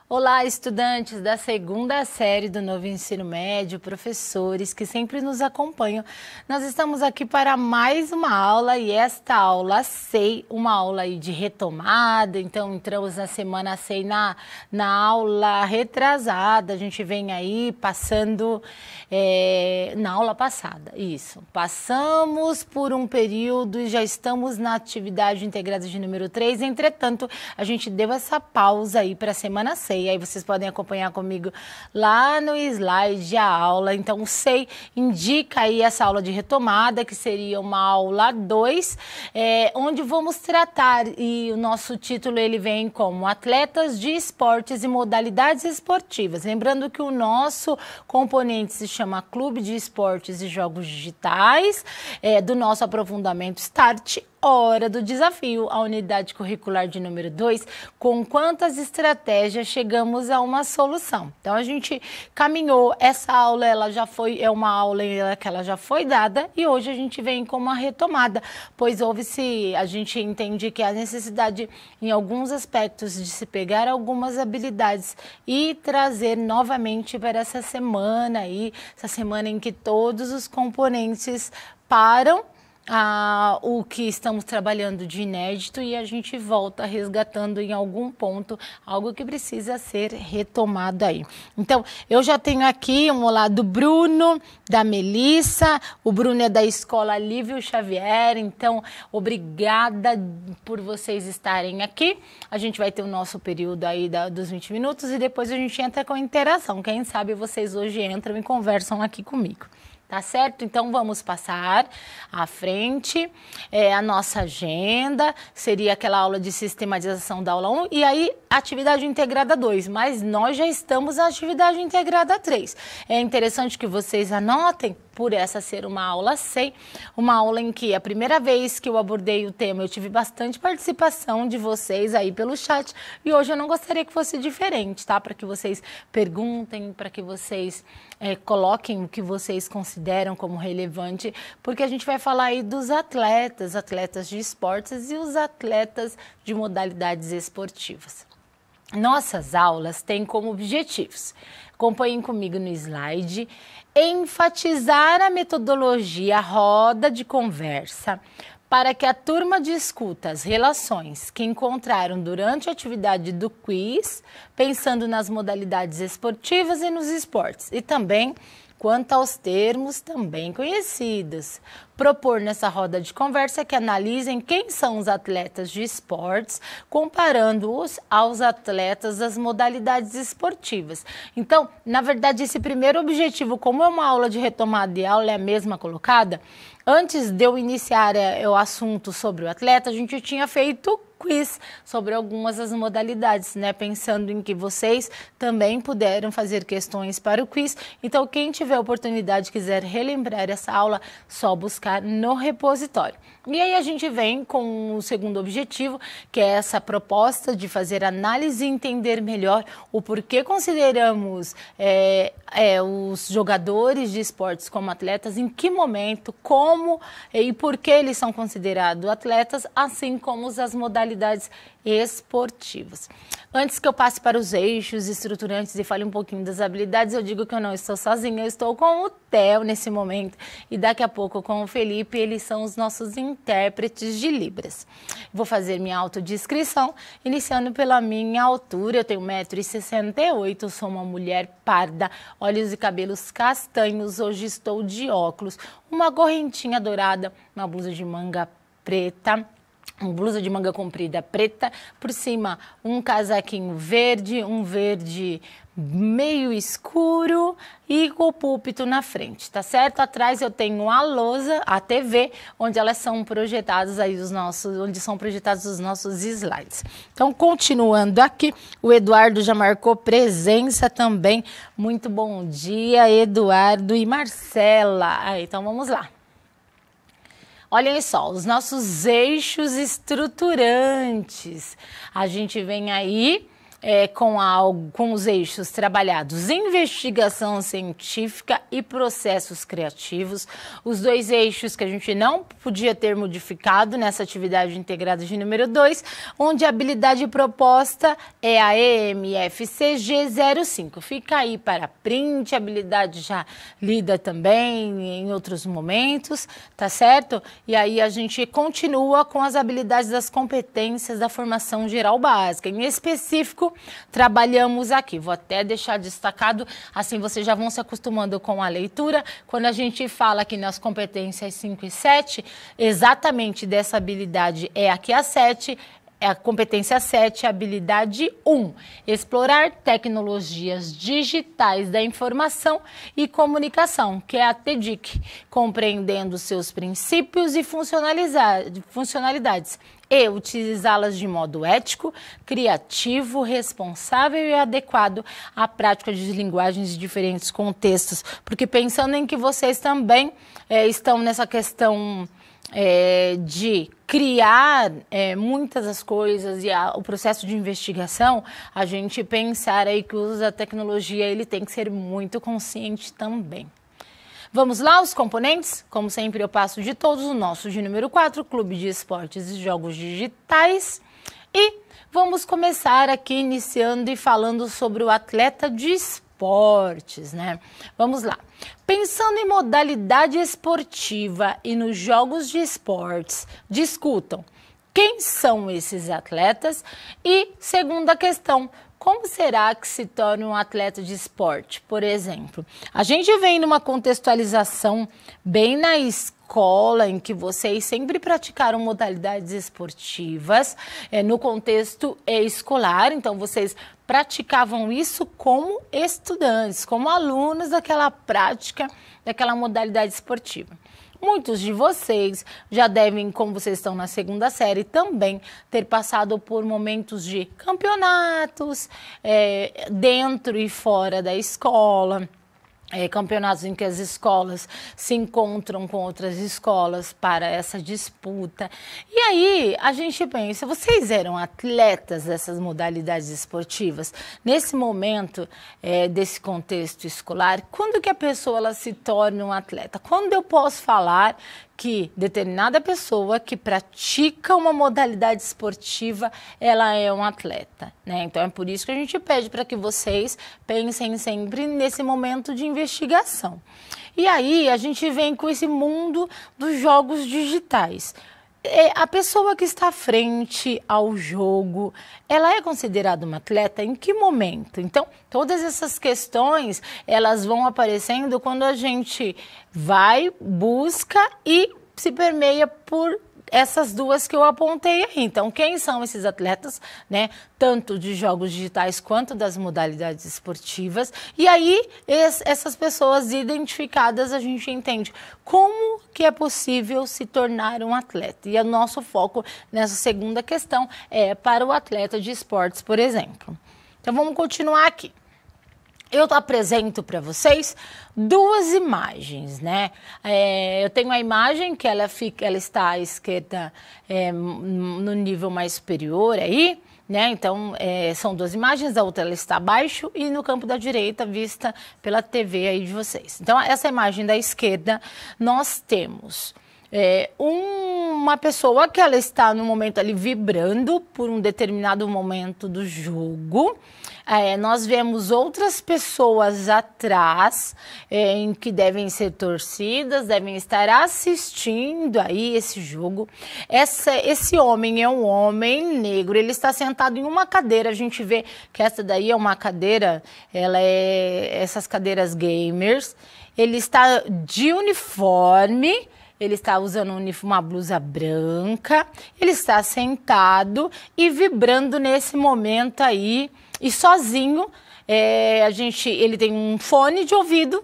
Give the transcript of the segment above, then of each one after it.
Olá, estudantes da segunda série do novo ensino médio, professores que sempre nos acompanham. Nós estamos aqui para mais uma aula e esta aula SEI, uma aula aí de retomada. Então, entramos na semana SEI na aula retrasada. A gente vem aí passando na aula passada, isso. Passamos por um período e já estamos na atividade integrada de número 3. Entretanto, a gente deu essa pausa aí para a semana SEI. E aí vocês podem acompanhar comigo lá no slide a aula. Então, o SEI indica aí essa aula de retomada, que seria uma aula 2, onde vamos tratar, e o nosso título ele vem como Atletas de Esportes e Modalidades Esportivas. Lembrando que o nosso componente se chama Clube de Esportes e Jogos Digitais, do nosso aprofundamento Start. Hora do desafio, a unidade curricular de número 2, com quantas estratégias chegamos a uma solução. Então, a gente caminhou, essa aula ela já foi, uma aula que ela já foi dada e hoje a gente vem com uma retomada, pois a gente entende que há necessidade em alguns aspectos de se pegar algumas habilidades e trazer novamente para essa semana aí, essa semana em que todos os componentes param o que estamos trabalhando de inédito e a gente volta resgatando em algum ponto algo que precisa ser retomado aí. Então, eu já tenho aqui um olá do Bruno, da Melissa. O Bruno é da Escola Lívio Xavier, então obrigada por vocês estarem aqui. A gente vai ter o nosso período aí dos 20 minutos e depois a gente entra com interação. Quem sabe vocês hoje entram e conversam aqui comigo. Tá certo? Então, vamos passar à frente a nossa agenda, seria aquela aula de sistematização da aula 1 e aí atividade integrada 2, mas nós já estamos na atividade integrada 3. É interessante que vocês anotem, por essa ser uma aula SEI, uma aula em que a primeira vez que eu abordei o tema eu tive bastante participação de vocês aí pelo chat e hoje eu não gostaria que fosse diferente, tá? Para que vocês perguntem, para que vocês coloquem o que vocês consideram como relevante, porque a gente vai falar aí dos atletas de esportes e os atletas de modalidades esportivas. Nossas aulas têm como objetivos, acompanhem comigo no slide, enfatizar a metodologia roda de conversa para que a turma discuta as relações que encontraram durante a atividade do quiz, pensando nas modalidades esportivas e nos esportes, e também quanto aos termos também conhecidos. Propor nessa roda de conversa que analisem quem são os atletas de esportes, comparando-os aos atletas das modalidades esportivas. Então, na verdade, esse primeiro objetivo, como é uma aula de retomada e a aula é a mesma colocada, antes de eu iniciar o assunto sobre o atleta, a gente tinha feito quiz sobre algumas das modalidades, né? Pensando em que vocês também puderam fazer questões para o quiz. Então, quem tiver oportunidade, quiser relembrar essa aula, só buscar no repositório. E aí a gente vem com o segundo objetivo, que é essa proposta de fazer análise e entender melhor o porquê consideramos os jogadores de esportes como atletas, em que momento, como e por que eles são considerados atletas, assim como as modalidades esportivas. Antes que eu passe para os eixos estruturantes e fale um pouquinho das habilidades, eu digo que eu não estou sozinha, eu estou com o Theo nesse momento e daqui a pouco com o Felipe, eles são os nossos intérpretes de Libras. Vou fazer minha autodescrição, iniciando pela minha altura. Eu tenho 1,68 m, sou uma mulher parda, olhos e cabelos castanhos, hoje estou de óculos, uma correntinha dourada, uma blusa de manga preta, uma blusa de manga comprida preta, por cima um casaquinho verde, um verde meio escuro e com o púlpito na frente, tá certo? Atrás eu tenho a lousa, a TV, onde elas são projetadas aí onde são projetados os nossos slides. Então, continuando aqui, o Eduardo já marcou presença também. Muito bom dia, Eduardo e Marcela. Então, vamos lá. Olhem só, os nossos eixos estruturantes. A gente vem aí com os eixos trabalhados investigação científica e processos criativos, os dois eixos que a gente não podia ter modificado nessa atividade integrada de número 2, onde a habilidade proposta é a EMFCG 05. Fica aí para print, habilidade já lida também em outros momentos, tá certo? E aí a gente continua com as habilidades das competências da formação geral básica. Em específico, trabalhamos aqui. Vou até deixar destacado, assim vocês já vão se acostumando com a leitura. Quando a gente fala aqui nas competências 5 e 7, exatamente dessa habilidade é aqui a 7, é a competência 7, a habilidade 1, explorar tecnologias digitais da informação e comunicação, que é a TDIC, compreendendo seus princípios e funcionalidades, e utilizá-las de modo ético, criativo, responsável e adequado à prática de linguagens de diferentes contextos. Porque pensando em que vocês também estão nessa questão de criar muitas das coisas e o processo de investigação, a gente pensar aí que o uso da tecnologia ele tem que ser muito consciente também. Vamos lá, os componentes? Como sempre eu passo de todos, o nosso de número 4, Clube de Esportes e Jogos Digitais. E vamos começar aqui iniciando e falando sobre o atleta de esportes, né? Vamos lá. Pensando em modalidade esportiva e nos jogos de esportes, discutam quem são esses atletas e, segunda questão, como será que se torna um atleta de esporte, por exemplo? A gente vem numa contextualização bem na escola, em que vocês sempre praticaram modalidades esportivas, no contexto escolar, então vocês praticavam isso como estudantes, como alunos daquela prática, daquela modalidade esportiva. Muitos de vocês já devem, como vocês estão na segunda série, também ter passado por momentos de campeonatos dentro e fora da escola. Campeonatos em que as escolas se encontram com outras escolas para essa disputa. E aí a gente pensa, vocês eram atletas dessas modalidades esportivas? Nesse momento desse contexto escolar, quando que a pessoa ela se torna um atleta? Quando eu posso falar que determinada pessoa que pratica uma modalidade esportiva, ela é um atleta, né? Então é por isso que a gente pede para que vocês pensem sempre nesse momento de investigação. E aí a gente vem com esse mundo dos jogos digitais. A pessoa que está frente ao jogo, ela é considerada uma atleta em que momento? Então, todas essas questões, elas vão aparecendo quando a gente vai, busca e se permeia por essas duas que eu apontei aí. Então, quem são esses atletas, né? Tanto de jogos digitais quanto das modalidades esportivas. E aí, essas pessoas identificadas, a gente entende como que é possível se tornar um atleta. E o nosso foco nessa segunda questão é para o atleta de esportes, por exemplo. Então, vamos continuar aqui. Eu apresento para vocês duas imagens, né? Eu tenho a imagem que ela está à esquerda no nível mais superior aí, né? Então, são duas imagens, a outra ela está abaixo e no campo da direita vista pela TV aí de vocês. Então, essa imagem da esquerda, nós temos uma pessoa que ela está no momento ali vibrando por um determinado momento do jogo. Nós vemos outras pessoas atrás em que devem ser torcidas, devem estar assistindo aí esse jogo. Esse homem é um homem negro, ele está sentado em uma cadeira. A gente vê que essa daí é uma cadeira, ela é essas cadeiras gamers. Ele está de uniforme. Ele está usando uma blusa branca, ele está sentado e vibrando nesse momento aí, e sozinho, ele tem um fone de ouvido,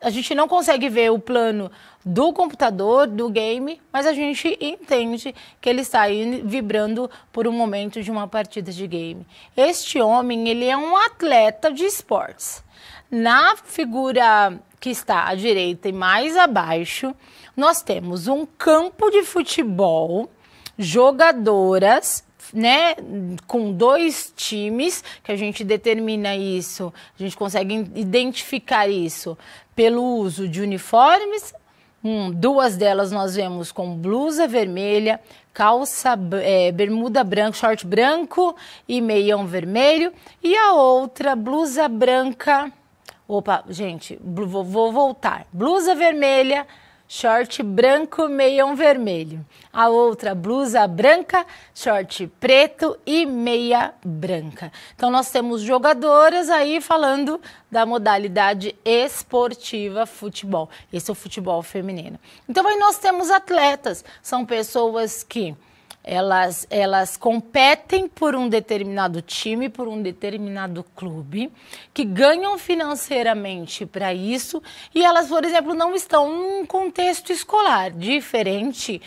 a gente não consegue ver o plano do computador, do game, mas a gente entende que ele está aí vibrando por um momento de uma partida de game. Este homem, ele é um atleta de esportes. Na figura que está à direita e mais abaixo, nós temos um campo de futebol, jogadoras né, com 2 times, que a gente determina isso, a gente consegue identificar isso pelo uso de uniformes. 2 delas nós vemos com blusa vermelha, calça, bermuda branca, short branco e meião vermelho. E a outra, blusa branca, opa, gente, vou voltar. Blusa vermelha, short branco, meião vermelho. A outra, blusa branca, short preto e meia branca. Então, nós temos jogadoras aí falando da modalidade esportiva futebol. Esse é o futebol feminino. Então, aí nós temos atletas. São pessoas que elas competem por um determinado time, por um determinado clube, que ganham financeiramente para isso, e elas, por exemplo, não estão num contexto escolar, diferente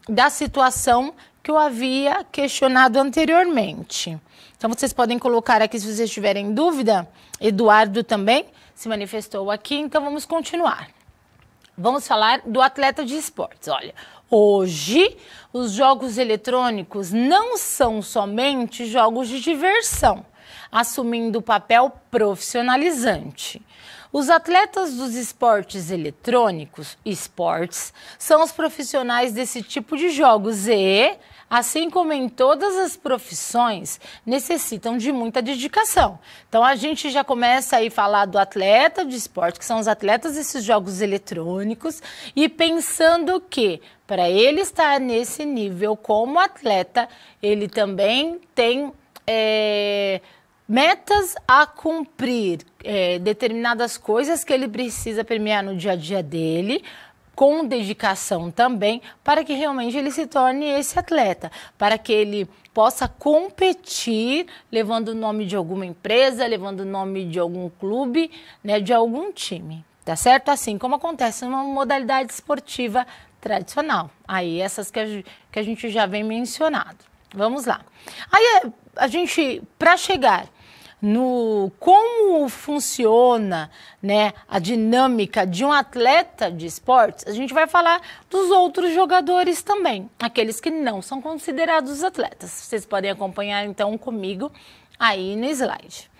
da situação que eu havia questionado anteriormente. Então, vocês podem colocar aqui se vocês tiverem dúvida. Eduardo também se manifestou aqui, então vamos continuar. Vamos falar do atleta de esportes. Olha, hoje os jogos eletrônicos não são somente jogos de diversão, assumindo o papel profissionalizante. Os atletas dos esportes eletrônicos, esportes, são os profissionais desse tipo de jogos e, assim como em todas as profissões, necessitam de muita dedicação. Então, a gente já começa aí a falar do atleta de esporte, que são os atletas desses jogos eletrônicos, e pensando que, para ele estar nesse nível como atleta, ele também tem metas a cumprir, determinadas coisas que ele precisa permear no dia a dia dele, com dedicação também, para que realmente ele se torne esse atleta, para que ele possa competir, levando o nome de alguma empresa, levando o nome de algum clube, né, de algum time, tá certo? Assim como acontece numa modalidade esportiva tradicional. Aí essas que a gente já vem mencionado. Vamos lá. Aí a gente, para chegar no como funciona, né, a dinâmica de um atleta de esportes, a gente vai falar dos outros jogadores também, aqueles que não são considerados atletas. Vocês podem acompanhar então comigo aí no slide.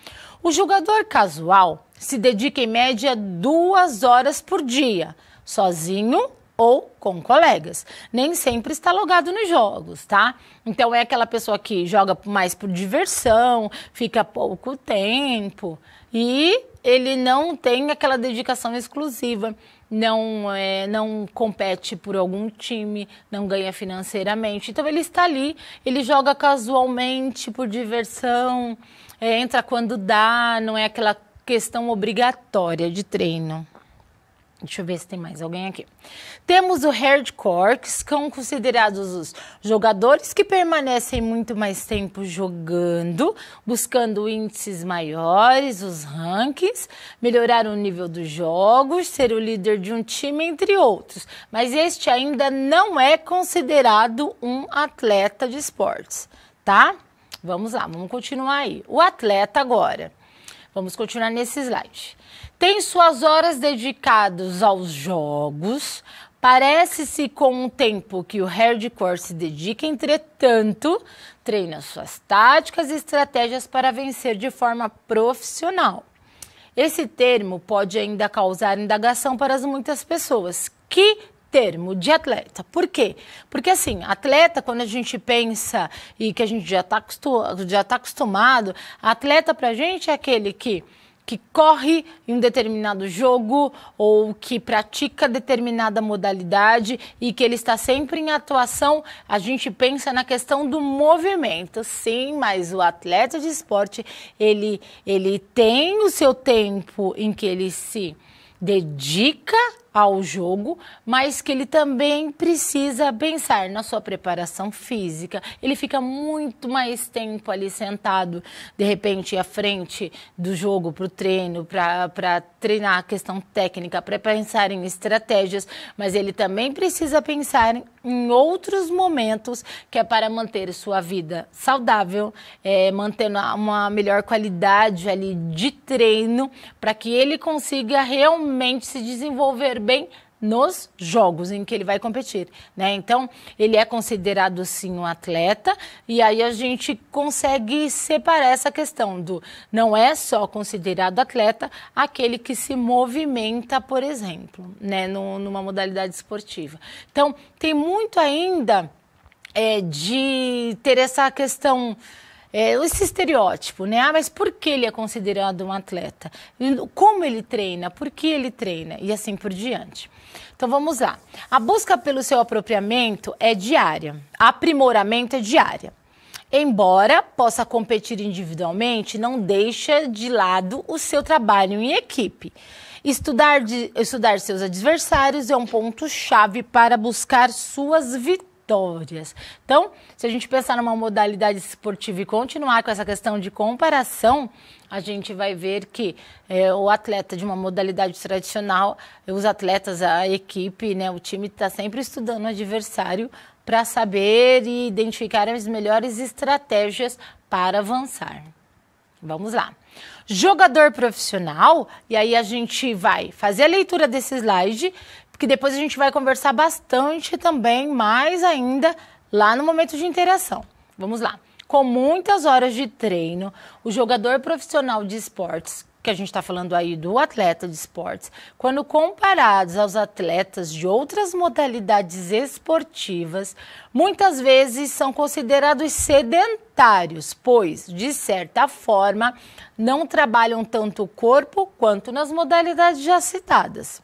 O jogador casual se dedica em média 2 horas por dia, sozinho ou com colegas. Nem sempre está logado nos jogos, tá? Então, é aquela pessoa que joga mais por diversão, fica pouco tempo e ele não tem aquela dedicação exclusiva, não compete por algum time, não ganha financeiramente. Então, ele está ali, ele joga casualmente por diversão, entra quando dá, não é aquela questão obrigatória de treino. Deixa eu ver se tem mais alguém aqui. Temos o hardcore, que são considerados os jogadores que permanecem muito mais tempo jogando, buscando índices maiores, os rankings, melhorar o nível dos jogos, ser o líder de um time, entre outros. Mas este ainda não é considerado um atleta de esportes, tá? Vamos lá, vamos continuar aí. O atleta agora. Vamos continuar nesse slide. Tem suas horas dedicadas aos jogos, parece-se com o tempo que o hardcore se dedica, entretanto, treina suas táticas e estratégias para vencer de forma profissional. Esse termo pode ainda causar indagação para muitas pessoas. Que termo de atleta? Por quê? Porque assim, atleta, quando a gente pensa e que a gente já está acostumado, atleta pra gente é aquele que corre em um determinado jogo ou que pratica determinada modalidade e que ele está sempre em atuação. A gente pensa na questão do movimento, sim, mas o atleta de esporte, ele tem o seu tempo em que ele se dedica ao jogo, mas que ele também precisa pensar na sua preparação física. Ele fica muito mais tempo ali sentado, de repente, à frente do jogo para o treino, para treinar a questão técnica, para pensar em estratégias, mas ele também precisa pensar em outros momentos, que é para manter sua vida saudável, mantendo uma melhor qualidade ali de treino, para que ele consiga realmente se desenvolver bem nos jogos em que ele vai competir, né? Então, ele é considerado sim um atleta, e aí a gente consegue separar essa questão do não é só considerado atleta aquele que se movimenta, por exemplo, né, numa modalidade esportiva. Então, tem muito ainda de ter essa questão, esse estereótipo, né? Ah, mas por que ele é considerado um atleta? Como ele treina? Por que ele treina? E assim por diante. Então vamos lá. A busca pelo seu apropriamento é diária. Aprimoramento é diária. Embora possa competir individualmente, não deixa de lado o seu trabalho em equipe. Estudar seus adversários é um ponto-chave para buscar suas vitórias. Então, se a gente pensar numa modalidade esportiva e continuar com essa questão de comparação, a gente vai ver que o atleta de uma modalidade tradicional, os atletas, a equipe, né, o time está sempre estudando o adversário para saber e identificar as melhores estratégias para avançar. Vamos lá. Jogador profissional, e aí a gente vai fazer a leitura desse slide, porque depois a gente vai conversar bastante também, mais ainda, lá no momento de interação. Vamos lá. Com muitas horas de treino, o jogador profissional de esportes, que a gente está falando aí do atleta de esportes, quando comparados aos atletas de outras modalidades esportivas, muitas vezes são considerados sedentários, pois, de certa forma, não trabalham tanto o corpo quanto nas modalidades já citadas.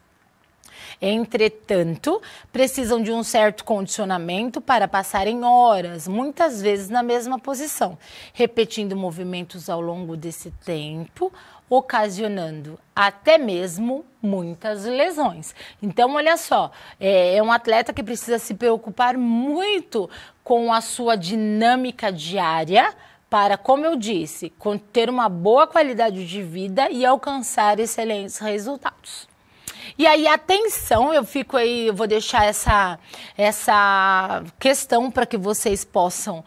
Entretanto, precisam de um certo condicionamento para passarem horas, muitas vezes na mesma posição, repetindo movimentos ao longo desse tempo, ocasionando até mesmo muitas lesões. Então, olha só, é um atleta que precisa se preocupar muito com a sua dinâmica diária para, como eu disse, ter uma boa qualidade de vida e alcançar excelentes resultados. E aí, atenção, eu vou deixar essa questão para que vocês possam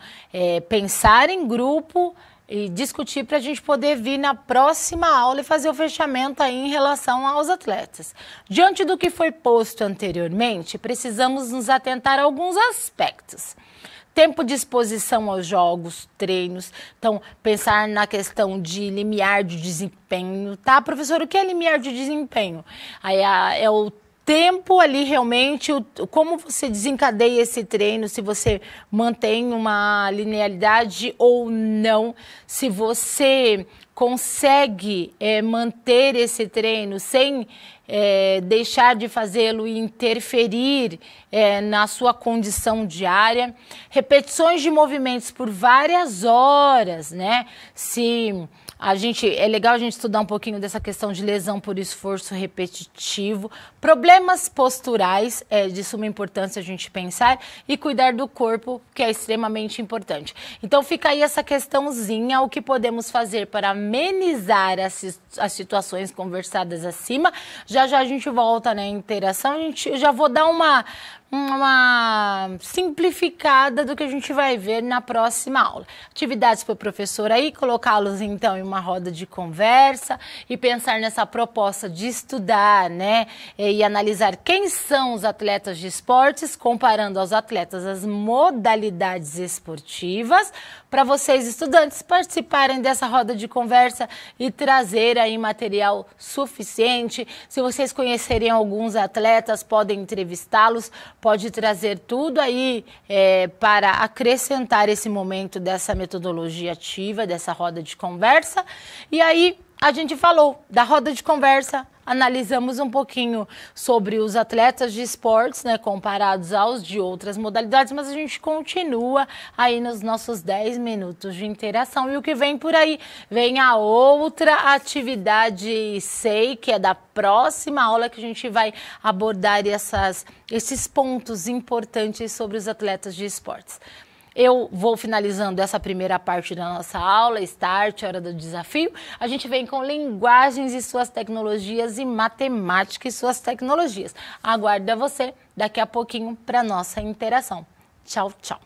pensar em grupo e discutir para a gente poder vir na próxima aula e fazer o fechamento aí em relação aos atletas. Diante do que foi posto anteriormente, precisamos nos atentar a alguns aspectos. Tempo de exposição aos jogos, treinos. Então, pensar na questão de limiar de desempenho, tá? Professor, o que é limiar de desempenho? Aí é o tempo ali realmente, como você desencadeia esse treino, se você mantém uma linearidade ou não, se você consegue manter esse treino sem deixar de fazê-lo e interferir na sua condição diária. Repetições de movimentos por várias horas, né? É legal a gente estudar um pouquinho dessa questão de lesão por esforço repetitivo, problemas posturais, de suma importância a gente pensar, e cuidar do corpo, que é extremamente importante. Então fica aí essa questãozinha, o que podemos fazer para amenizar as situações conversadas acima. Já a gente volta na interação, eu já vou dar uma simplificada do que a gente vai ver na próxima aula. Atividades para o professor aí, colocá-los então em uma roda de conversa e pensar nessa proposta de estudar, né? E analisar quem são os atletas de esportes, comparando aos atletas das modalidades esportivas, para vocês estudantes participarem dessa roda de conversa e trazer aí material suficiente. Se vocês conhecerem alguns atletas, podem entrevistá-los, pode trazer tudo aí para acrescentar esse momento dessa metodologia ativa, dessa roda de conversa. E aí a gente falou da roda de conversa, analisamos um pouquinho sobre os atletas de esportes, né, comparados aos de outras modalidades, mas a gente continua aí nos nossos 10 minutos de interação. E o que vem por aí? Vem a outra atividade SEI, que é da próxima aula, que a gente vai abordar esses pontos importantes sobre os atletas de esportes. Eu vou finalizando essa primeira parte da nossa aula, Start, Hora do Desafio. A gente vem com linguagens e suas tecnologias e matemática e suas tecnologias. Aguardo você daqui a pouquinho para nossa interação. Tchau, tchau.